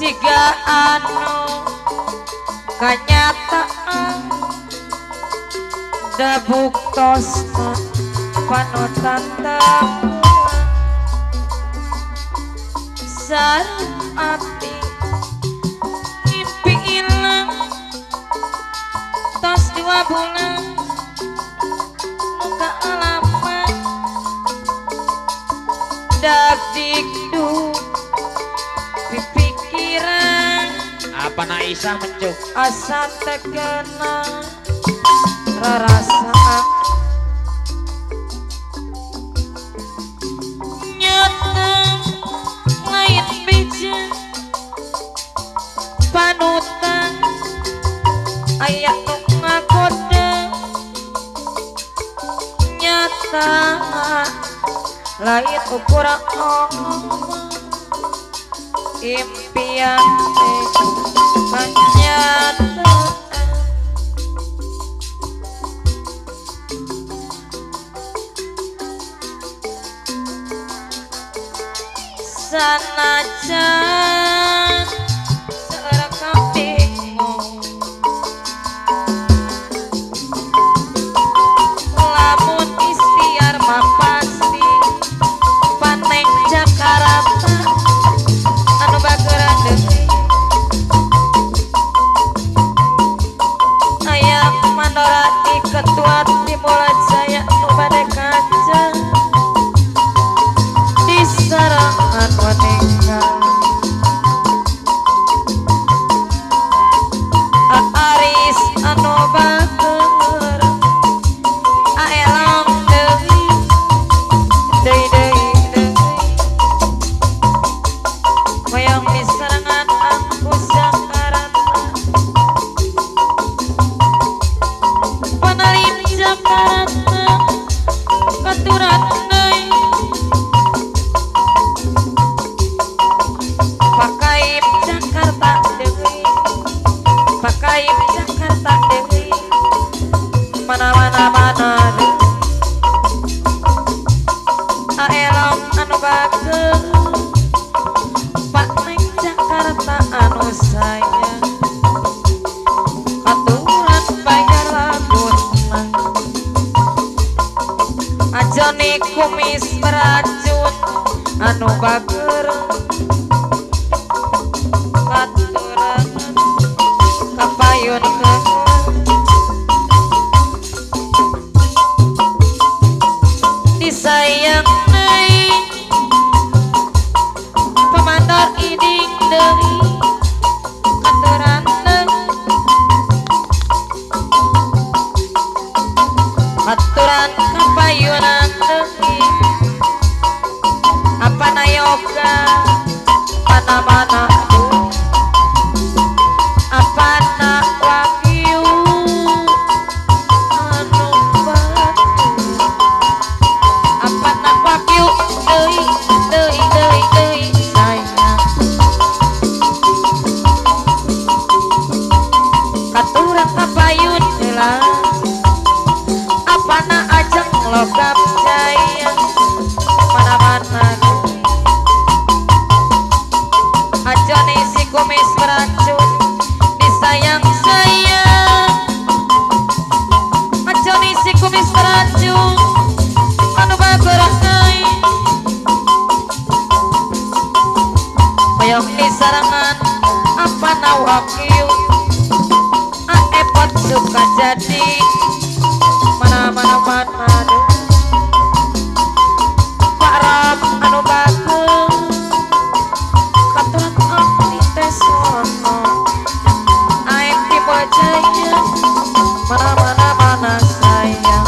siga anu kanyataan da buktosna panutan temuan sareng ati mimpi ilang tos 2 bulan muka alamat dak dikduk pipikiran apa Naisa mencuk asa tegenang rarasaan nyata lain beja panutan aya nu ngakoda nyata lain ukuran impian kenyataan sanajan serekam bingung lamun istiar mah pasti paneng Jakarta anu bageran deui aya mandora di ketua Timulan Jaya nu bade kaca di sarangan meninggal Aris anu bager aelang deui hoyong di sarangan aku Jakarta panalim Jakarta katuran deui pakai Jakarta deui pakai Jakarta deui mana deui aelong anu bager Pak Neng Jakarta anu sayang aturan bayar laguna ajone kumis beracun anu bager katuran kapayun disayang deui pemandor iding deui katuran aturan kapayunan deui apa na yoga mana-mana apa na wagyu anu batu apa na wagyu deui sayang katuran kapayun heula apa na ajeng logam jaya mana-mana ajone si kumis beracun disayang sayang ajone si kumis beracun anu bagerai hoyong di sarangan apa na wakil aepot suka jadi mana Pak Ram anu bager katuran abdi teh sono aek di Bojaya mana sayang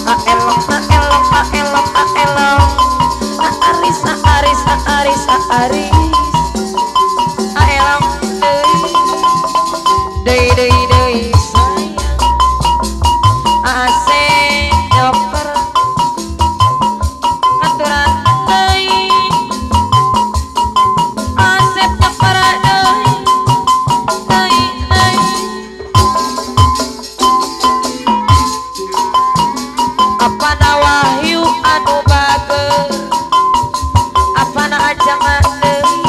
aelong Aris aelong deui sayang ase nyoper katuran deui ase nyoper deui apa na wahyu anu bager apa na ajangan deui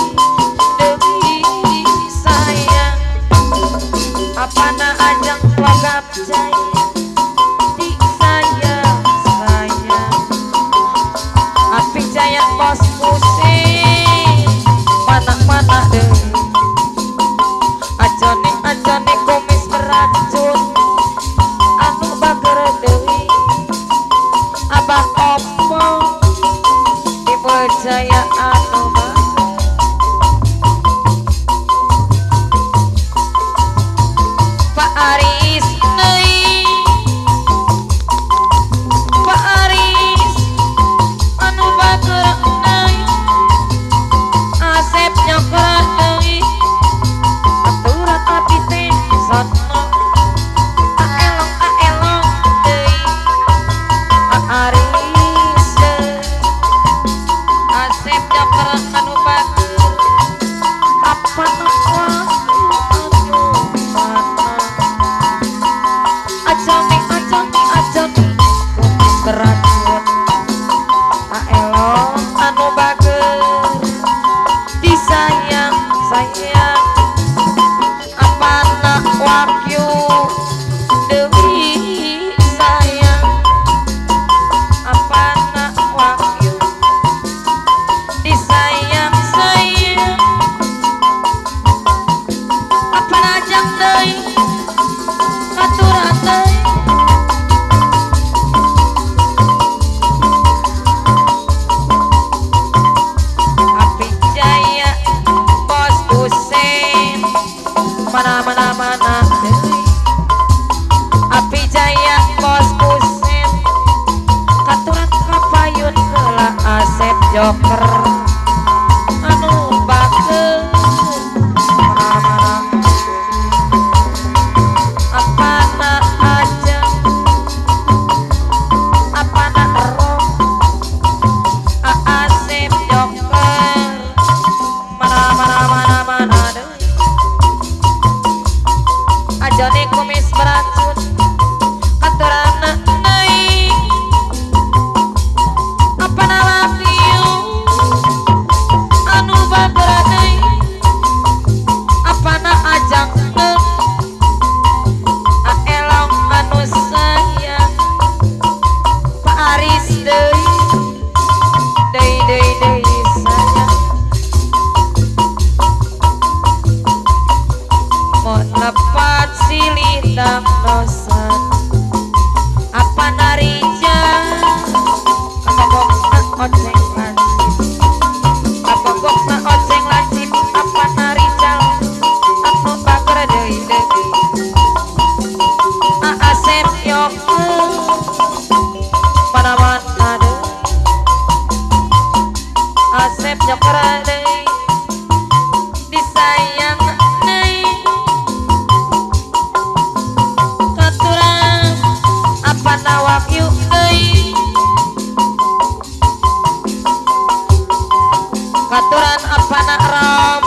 anak ram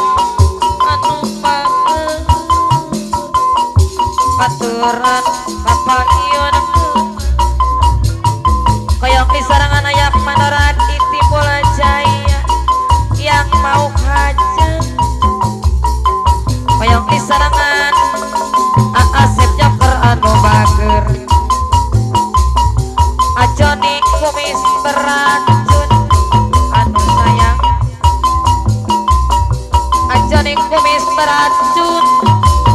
anu mager baturan papayun koyong di sarangan ayak manorat di Timbul Jaya yang mau hajat koyong di sarangan Asep Joker anu bager Ajoni kumis beracun anu sayang Ajoni kumis beracun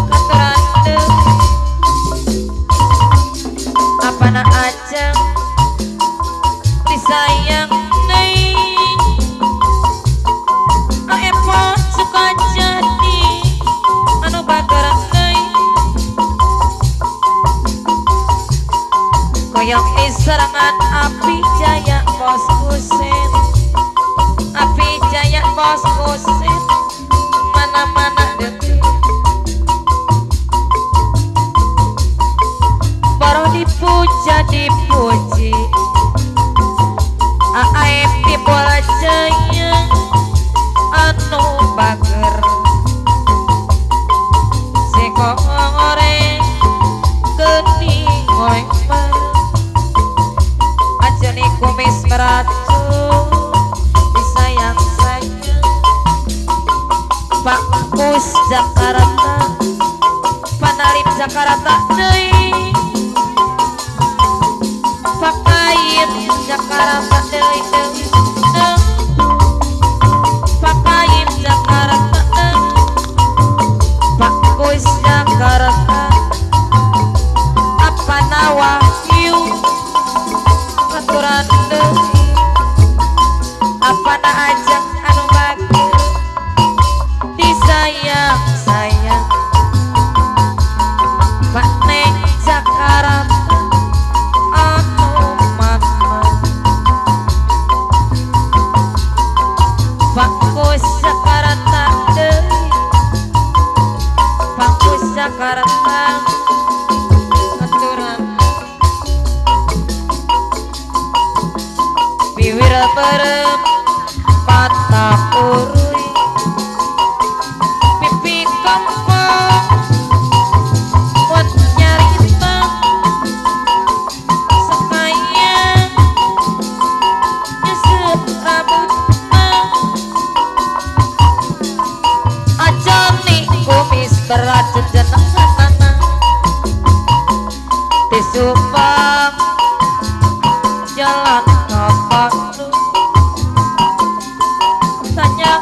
katuran deui apana ajeng disayang deui aepot suka jadi anu bager deui koyong di serangan api jaya bos kusen api jaya bos kusen mana-mana deui baru dipuja dipuji AAF Timbul Jaya anu bager si goreng geni goreng Ajoni kumis beracun disayang-sayang Pak Kus Jakarta Panalip Jakarta deui Pak Kain Jakarta deui Pak Kain Jakarta deui Pak Kus Jakarta apa nawahyu aturan deui apana ajeng anu bager disayang-sayang Pak Neng Jakarta anu mangan Pak Kus Jakarta deui Pak Kus Jakarta aturan bibir berem mata urui pipi kempeng buat nyarita sekayang nyesep rambutna Ajoni kumis beracun jenenganana disupang jalan kapan tanya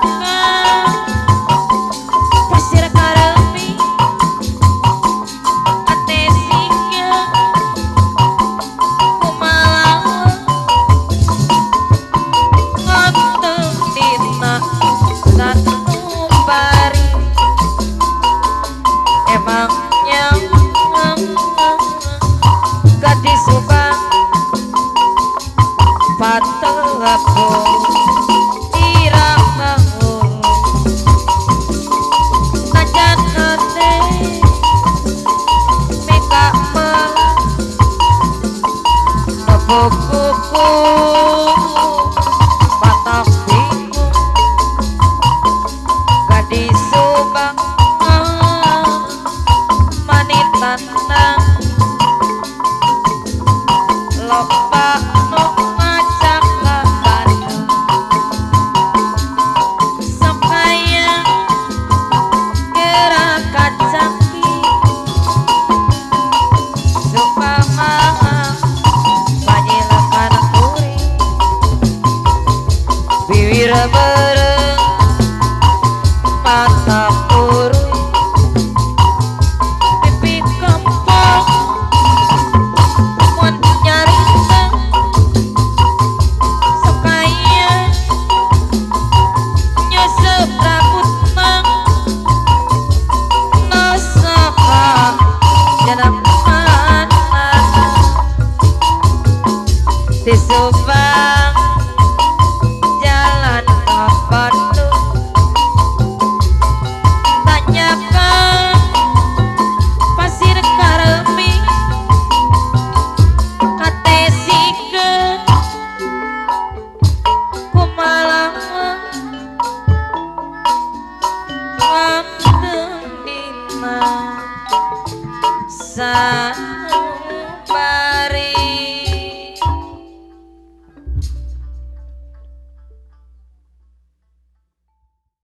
sa